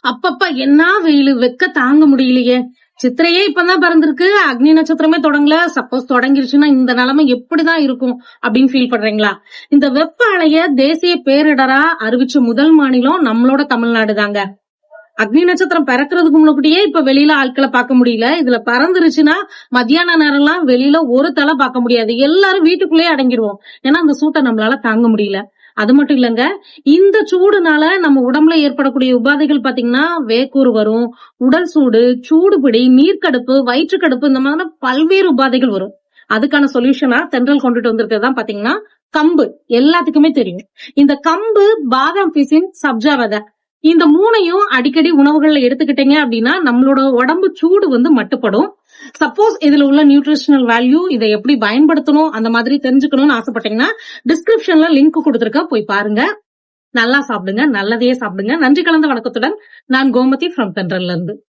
அப்பப்ப என்ன வெயிலு, வெக்க தாங்க முடியலையே. சித்திரையே இப்பதான் பிறந்திருக்கு, அக்னி நட்சத்திரமே தொடங்கல. சப்போஸ் தொடங்கிருச்சுன்னா இந்த நிலைமை எப்படிதான் இருக்கும் அப்படின்னு ஃபீல் பண்றீங்களா? இந்த வெப்ப அலைய தேசிய பேரிடரா அறிவிச்ச முதல் மாநிலம் நம்மளோட தமிழ்நாடு தாங்க. அக்னி நட்சத்திரம் பிறக்கிறதுக்கு முன்னாடியே இப்ப வெளியில ஆட்களை பார்க்க முடியல. இதுல பறந்துருச்சுன்னா மத்தியான நேரம்லாம் வெளியில ஒரு தலை பார்க்க முடியாது. எல்லாரும் வீட்டுக்குள்ளேயே அடங்கிடுவோம். ஏன்னா அந்த சூட்டை நம்மளால தாங்க முடியல. அது மட்டும் இல்லங்க, இந்த சூடுனால நம்ம உடம்புல ஏற்படக்கூடிய உபாதைகள் பாத்தீங்கன்னா வேக்கூறு வரும், உடல் சூடு, சூடுபிடி, நீர்க்கடுப்பு, வயிற்றுக்கடுப்பு, இந்த மாதிரி பல்வேறு உபாதைகள் வரும். அதுக்கான சொல்யூஷனா தென்றல் கொண்டுட்டு வந்திருக்கிறதா பாத்தீங்கன்னா கம்பு. எல்லாத்துக்குமே தெரியும். இந்த கம்பு, பாதாம் பிசின், சப்ஜா விதை, இந்த மூணையும் அடிக்கடி உணவுகள்ல எடுத்துக்கிட்டீங்க அப்படின்னா நம்மளோட உடம்பு சூடு மட்டுப்படும். சப்போஸ் இதுல உள்ள நியூட்ரிஷனல் வேல்யூ, இதை எப்படி பயன்படுத்தணும் அந்த மாதிரி தெரிஞ்சுக்கணும்னு ஆசைப்பட்டீங்கன்னா டிஸ்கிரிப்ஷன்ல லிங்க் கொடுத்திருக்க, போய் பாருங்க. நல்லா சாப்பிடுங்க, நல்லதையே சாப்பிடுங்க. நன்றி கலந்த வணக்கத்துடன் நான் கோமதி ஃப்ரம் தென்றல்ல இருந்து.